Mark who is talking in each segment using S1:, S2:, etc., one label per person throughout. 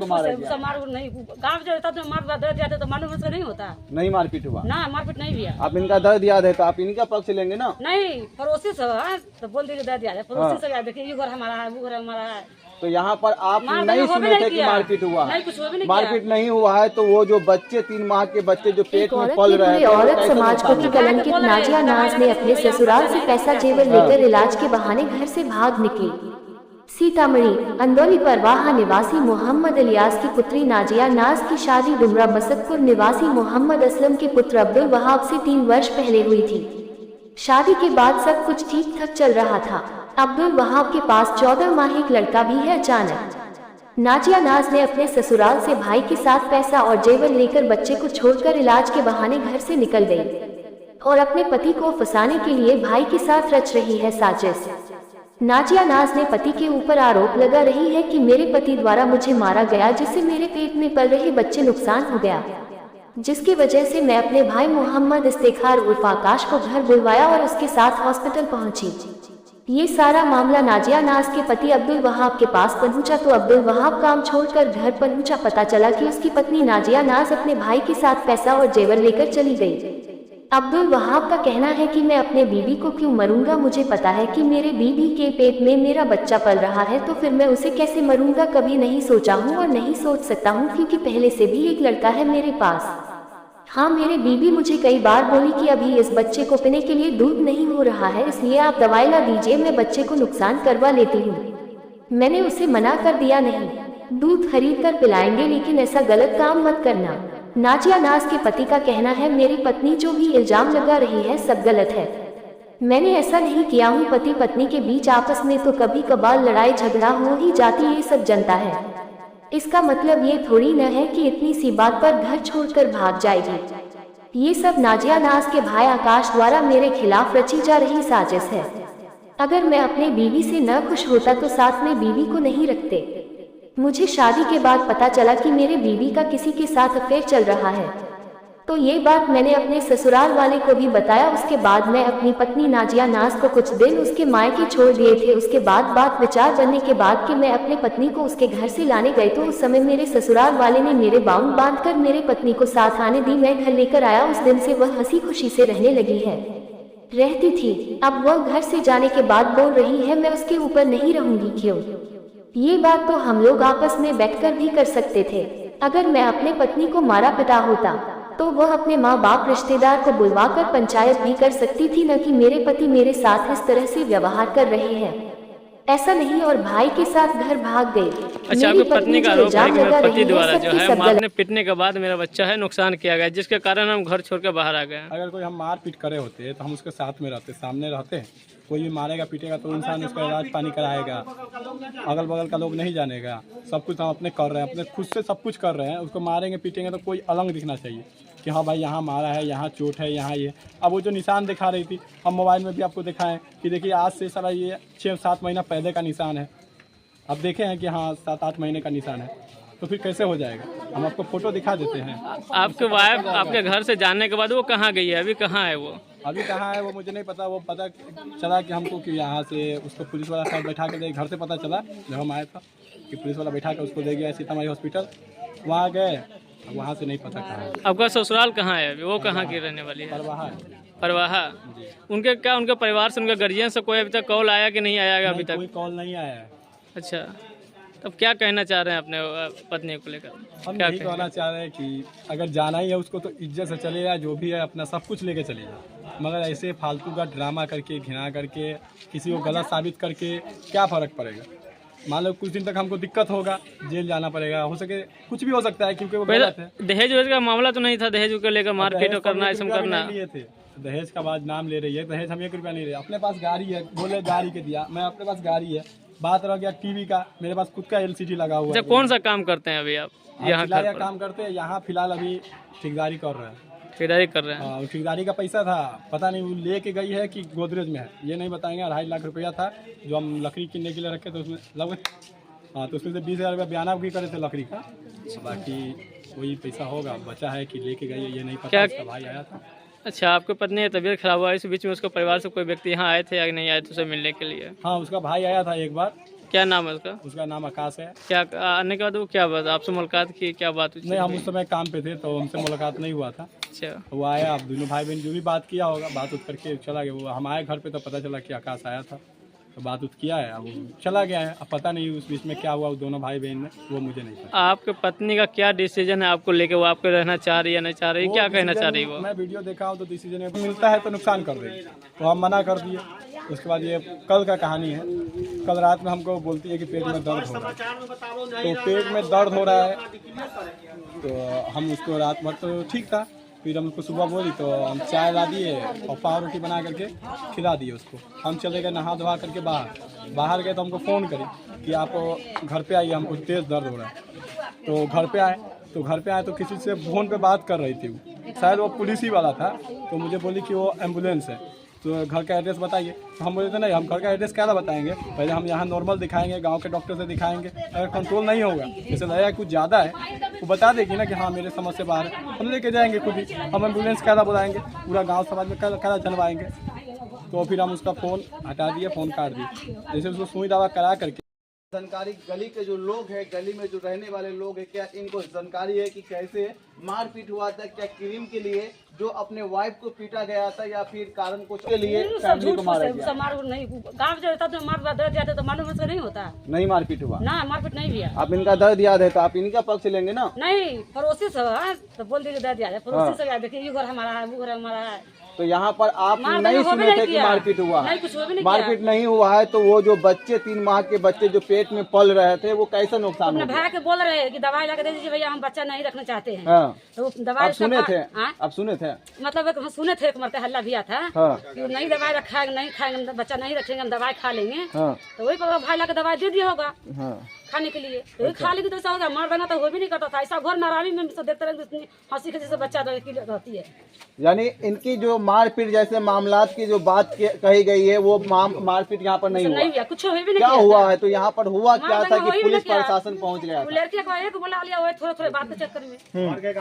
S1: मारा गया?
S2: मार नहीं, गाँव जो होता तो मार दे दिया तो मालूम उसको नहीं होता,
S1: नहीं मारपीट हुआ?
S2: ना मारपीट नहीं दिया।
S1: आप इनका दर्द याद है तो आप इनका पक्ष लेंगे ना?
S2: नहीं, पड़ोसी से है तो बोल दीजिए दे दिया जाए, पड़ोसी से देखिए ये घर हमारा है, वो घर हमारा है।
S1: तो यहाँ पर आप नहीं सुने थे कि मारपीट हुआ?
S2: नहीं, कुछ भी नहीं,
S1: मारपीट नहीं हुआ है। तो वो जो बच्चे 3 माह के बच्चे जो पेट में पल रहे हैं,
S3: औरत समाज को कलंकित नाजिया नाज ने अपने ससुराल से पैसा जेवर लेकर इलाज के बहाने घर से भाग निकली। सीतामढ़ी अंदौली परवाहा निवासी मोहम्मद इलियास की पुत्री नाजिया नाज की शादी डुमरा बसतपुर निवासी मोहम्मद असलम के पुत्र अब्दुल वहाब से 3 वर्ष पहले हुई थी। शादी के बाद सब कुछ ठीक ठाक चल रहा था। अब्दुल वहाब के पास 14 माह एक लड़का भी है। अचानक नाजिया नाज ने अपने ससुराल से भाई के साथ पैसा और जेवर लेकर बच्चे को छोड़कर इलाज के बहाने घर से निकल गई और अपने पति को फंसाने के लिए भाई के साथ रच रही है साजिश। नाजिया नाज ने पति के ऊपर आरोप लगा रही है कि मेरे पति द्वारा मुझे मारा गया, जिससे मेरे पेट में पल रहे बच्चे नुकसान हो गया, जिसकी वजह से मैं अपने भाई मोहम्मद इस्तेखार उर्फ आकाश को घर बुलवाया और उसके साथ हॉस्पिटल पहुंची। ये सारा मामला नाजिया नाज के पति अब्दुल वहाब के पास पहुंचा तो अब्दुल वहाब काम छोड़कर घर पहुंचा। पता चला कि उसकी पत्नी नाजिया नाज अपने भाई के साथ पैसा और जेवर लेकर चली गई। अब्दुल वहाब का कहना है कि मैं अपने बीवी को क्यों मरूंगा, मुझे पता है कि मेरे बीवी के पेट में मेरा बच्चा पल रहा है, तो फिर मैं उसे कैसे मरूंगा, कभी नहीं सोचा हूँ और नहीं सोच सकता हूँ, क्योंकि पहले से भी एक लड़का है मेरे पास। हाँ, मेरे बीवी मुझे कई बार बोली कि अभी इस बच्चे को पीने के लिए दूध नहीं हो रहा है, इसलिए आप दवाई ला दीजिए, मैं बच्चे को नुकसान करवा लेती हूँ। मैंने उसे मना कर दिया, नहीं, दूध खरीद कर पिलाएंगे, लेकिन ऐसा गलत काम मत करना। नाजिया नाज के पति का कहना है, मेरी पत्नी जो भी इल्जाम लगा रही है सब गलत है, मैंने ऐसा नहीं किया हूँ। पति पत्नी के बीच आपस में तो कभी कभार लड़ाई झगड़ा हो ही जाती, ये सब जनता है। इसका मतलब ये थोड़ी न है कि इतनी सी बात पर घर छोड़कर भाग जाएगी। ये सब नाजिया नाज के भाई आकाश द्वारा मेरे खिलाफ रची जा रही साजिश है। अगर मैं अपने बीवी से न खुश होता तो साथ में बीवी को नहीं रखते। मुझे शादी के बाद पता चला कि मेरे बीवी का किसी के साथ अफेयर चल रहा है, तो ये बात मैंने अपने ससुराल वाले को भी बताया। उसके बाद मैं अपनी पत्नी नाजिया नाज को कुछ दिन उसके मायके छोड़ दिए थे। उसके बाद बात विचार बनने के बाद कि मैं अपने पत्नी को उसके घर से लाने गई, तो उस समय मेरे ससुराल वाले ने मेरे बाउंड बांधकर मेरे पत्नी को साथ आने दी। मैं घर लेकर आया, उस दिन से वह हंसी खुशी से रहने लगी है, रहती थी। अब वह घर से जाने के बाद बोल रही है मैं उसके ऊपर नहीं रहूंगी। क्यों? ये बात तो हम लोग आपस में बैठकर भी कर सकते थे। अगर मैं अपने पत्नी को मारा पिटा होता तो वह अपने माँ बाप रिश्तेदार को बुलवाकर पंचायत भी कर सकती थी, न कि मेरे पति मेरे साथ इस तरह से व्यवहार कर रहे हैं। ऐसा नहीं, और भाई के साथ घर भाग गए।
S4: अच्छा, आपकी पत्नी का आरोप है कि मेरे पति द्वारा जो है मारने पीटने के बाद मेरा बच्चा है नुकसान किया गया, जिसके कारण हम घर छोड़कर बाहर आ गए।
S5: अगर कोई हम मार पीट करे होते तो हम उसके साथ में रहते, सामने रहते। कोई भी मारेगा पीटेगा तो इंसान उसका इलाज पानी कराएगा, अगल बगल का लोग नहीं जानेगा। सब कुछ हम अपने कर रहे हैं, अपने खुद से सब कुछ कर रहे हैं। उसको मारेंगे पीटेंगे तो कोई अलग दिखना चाहिए कि हाँ भाई यहाँ मारा है, यहाँ चोट है, यहाँ ये। अब वो जो निशान दिखा रही थी, हम मोबाइल में भी आपको दिखाएं कि देखिए आज से सारा ये 6-7 महीना पहले का निशान है। अब देखे हैं कि हाँ 7-8 महीने का निशान है, तो फिर कैसे हो जाएगा? हम आपको फोटो दिखा देते हैं।
S4: आपके वाइफ आपके घर से जाने के बाद वो कहाँ गई है? अभी कहाँ है वो?
S5: अभी कहाँ है वो मुझे नहीं पता। वो पता चला कि हमको कि यहाँ से उसको पुलिस वाला साथ बैठा के घर से पता चला जब हम आए था कि पुलिस वाला बैठा के उसको ले गया सीतामढ़ी हॉस्पिटल। वहाँ गए, वहाँ से नहीं पता कहाँ है।
S4: आपका ससुराल कहाँ है? वो कहाँ की रहने वाली है?
S5: परवाहा।
S4: परवाहा। उनके क्या उनके परिवार से, उनके गार्जियन से कोई अभी तक कॉल आया कि नहीं आया? अभी तक
S5: कोई कॉल नहीं आया है।
S4: अच्छा, तब क्या कहना चाह रहे हैं अपने पत्नी को लेकर?
S5: हम यही कहना चाह रहे हैं कि अगर जाना ही है उसको तो इज्जत से चले जाए, जो भी है अपना सब कुछ लेके चले जाए, मगर ऐसे फालतू का ड्रामा करके, घिना करके, किसी को गलत साबित करके क्या फ़र्क पड़ेगा? मान लो कुछ दिन तक हमको दिक्कत होगा, जेल जाना पड़ेगा, हो सके कुछ भी हो सकता है, क्योंकि वो गलत है।
S4: दहेज वहेज का मामला तो नहीं था? दहेज को लेकर मारपीट करना, ऐसा करना?
S5: लिए थे दहेज का बाद नाम ले रही है। दहेज हम 1 रुपया नहीं रहे। अपने पास गाड़ी है, बोले गाड़ी के दिया, मैं अपने पास गाड़ी है। बात रह गया टीवी का, मेरे पास खुद का LCD लगा हुआ है।
S4: कौन सा काम करते हैं अभी आप? यहाँ
S5: काम करते हैं, यहाँ फिलहाल अभी ठेकेदारी कर रहे हैं।
S4: ठेकेदारी कर रहे हैं?
S5: ठेकेदारी का पैसा था, पता नहीं वो लेके गई है कि गोदरेज में है, ये नहीं बताएंगे। 2.5 लाख रुपया था जो हम लकड़ी किनने के लिए रखे थे, उसमें लग हाँ, तो उसमें से 20,000 रुपया बयाना भी करे थे लकड़ी का। बाकी वही पैसा होगा, बचा है कि लेके गई है ये नहीं पता। उसका भाई आया था।
S4: अच्छा, आपके पत्नी की तबीयत खराब हुआ, इस बीच में उसके परिवार से कोई व्यक्ति यहाँ आए थे या नहीं आए थे उसे मिलने के लिए?
S5: हाँ, उसका भाई आया था एक बार,
S4: क्या नाम है उसका?
S5: उसका नाम आकाश है।
S4: क्या आने के बाद वो क्या बात आपसे मुलाकात की, क्या बात हुई?
S5: नहीं, हम उस समय काम पे थे तो हमसे मुलाकात नहीं हुआ था।
S4: अच्छा,
S5: वो आया, अब दोनों भाई बहन जो भी बात किया होगा, बात उत करके चला गया। वो हम आए घर पे तो पता चला कि आकाश आया था, तो बात उत किया है, अब वो चला गया है। अब पता नहीं उस बीच में क्या हुआ उस दोनों भाई बहन में, वो मुझे नहीं पता।
S4: आपके पत्नी का क्या डिसीजन है आपको लेके? वो आपको रहना चाह रही है नहीं चाह रही, क्या कहना चाह रही है वो?
S5: मैं वीडियो देखा हूँ तो डिसीजन मिलता है तो नुकसान कर रही है, तो हम मना कर दिए। उसके बाद ये कल का कहानी है। कल रात में हमको बोलती है कि पेट में दर्द हो रहा है, तो पेट में दर्द हो रहा है तो हम उसको रात भर तो ठीक था, फिर हम उसको सुबह बोली तो हम चाय ला दिए और पाव रोटी बना करके खिला दिए उसको। हम चले गए नहा धोवा करके बाहर गए तो हमको फ़ोन करी कि आप घर पे आइए, हमको तेज़ दर्द हो रहा है। तो घर पे आए तो किसी से फ़ोन पे बात कर रही थी, वो शायद वो पुलिस ही वाला था। तो मुझे बोली कि वो एम्बुलेंस है, तो घर का एड्रेस बताइए। तो हम बोले थे नहीं, हम घर का एड्रेस क्या बताएंगे, पहले हम यहाँ नॉर्मल दिखाएंगे, गांव के डॉक्टर से दिखाएंगे। अगर कंट्रोल नहीं होगा, जैसे लगेगा कुछ ज़्यादा है, वो बता देगी ना कि हाँ मेरे समझ से बाहर है, हम लेके जाएंगे खुद ही। हम एम्बुलेंस क्या बुलाएंगे, पूरा गाँव समाज में क्या चलवाएंगे। तो फिर हम उसका फ़ोन हटा दिए, फ़ोन काट दिए। जैसे उसको सुई दवा करा करके
S1: जानकारी गली के जो लोग हैं, गली में जो रहने वाले लोग हैं, क्या इनको जानकारी है कि कैसे मारपीट हुआ था? क्या क्रीम के लिए जो अपने वाइफ को पीटा गया था या फिर कारण कुछ के लिए फैमिली को मारा गया?
S2: नहीं, गाँव जो रहता तो मार दर्द जाता तो मालूम से नहीं होता,
S1: नहीं मारपीट हुआ
S2: ना मारपीट नहीं भी है।
S1: आप इनका दर्द याद है तो आप इनका पक्ष लेंगे ना?
S2: नहीं, पड़ोसी सब है तो बोल दीजिए दर्द याद है, पड़ोसी सब याद देखिए ये घर हमारा है, वो घर हमारा है।
S1: तो यहाँ पर आप नहीं सुने थे कि मारपीट हुआ?
S2: नहीं, कुछ भी नहीं,
S1: मारपीट नहीं हुआ है। तो वो जो बच्चे 3 माह के बच्चे जो पेट में पल रहे थे, वो कैसा नुकसान
S2: अपने
S1: हो गया?
S2: भाई के बोल रहे हैं कि दवाई लगा दे दीजिए भैया, हम बच्चा नहीं रखना चाहते हैं।
S1: हाँ।
S2: तो दवाई
S1: आप सुने थे? आप सुने थे?
S2: मतलब हम सुने थे, एक मरते हल्ला दिया था
S1: हाँ।
S2: कि नहीं दवाई रखाएंगे, नहीं खाएंगे, बच्चा नहीं रखेंगे, हम दवाई खा लेंगे।
S1: हाँ।
S2: तो वही पर भाई लगा दवाई दे दिया होगा
S1: हाँ।
S2: खाने के लिए, तो खा लेगी तो ऐसा होगा। मार बना तो वो भी नहीं करता था ऐसा, घर नारावी में सब देखते रहे, इतनी हंसी खुशी से बच्चा रहती है।
S1: यानी इनकी जो मारपीट जैसे मामलात की जो बात कही गई है, वो मारपीट यहाँ पर नहीं हुआ।
S2: कुछ भी नहीं
S1: क्या हुआ है? तो यहाँ पर हुआ क्या था कि
S2: वही
S1: पुलिस
S2: किया।
S1: प्रशासन पहुँच गया था?
S2: लड़की को एक बोला लिया, वो थोड़े थोड़े बात के चक्कर में घर का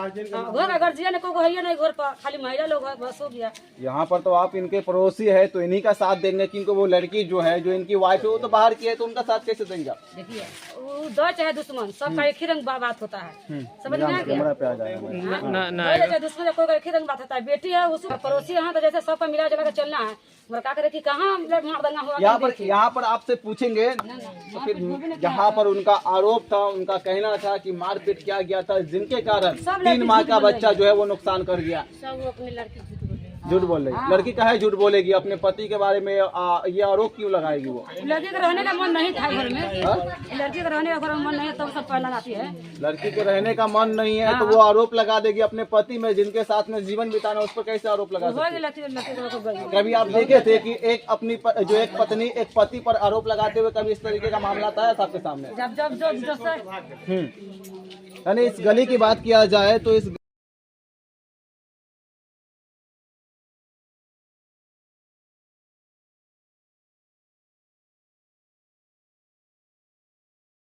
S2: गार्जियन को है नहीं, घर पर खाली महिला लोग है, बस हो गया।
S1: यहाँ पर तो आप इनके पड़ोसी है तो इन्हीं का साथ देंगे, क्योंकि वो लड़की जो है, जो इनकी वाइफ है, वो तो बाहर की है, तो उनका साथ कैसे देंगे?
S2: देखिए वो दो चाहे दुश्मन सबका एक ही रंग बात होता है, समझ में आ गया?
S1: कैमरा पे आ जाएगा।
S2: चाहे दुश्मन कोई एक ही रंग बात होता है। बेटी है उसका पड़ोसी है तो जैसे सबका मिला जुला कर चलना है। मगर क्या करे कि कहाँ मार दंगा हुआ?
S1: यहाँ पर आपसे पूछेंगे तो फिर जहाँ पर उनका आरोप था, उनका कहना था कि मारपीट किया गया था, जिनके कारण 3 माह का बच्चा जो है वो नुकसान कर गया।
S2: सब वो अपनी लड़की
S1: झूठ बोल रही है। लड़की काहे झूठ बोलेगी? अपने पति के बारे में ये आरोप क्यों लगाएगी? वो
S2: लड़की का रहने का मन नहीं था घर में, लड़की का रहने का घर में मन नहीं है तब सब पहला आती है।
S1: लड़की के रहने का मन नहीं है तो वो आरोप लगा देगी अपने पति में, जिनके साथ में जीवन बिताना, उस पर कैसे आरोप लगा सकती है? कभी आप देखे थे कि एक पत्नी एक पति पर आरोप लगाते हुए कभी इस तरीके का मामला आया था आपके सामने?
S2: जब
S1: यानी इस गली की बात किया जाए तो इस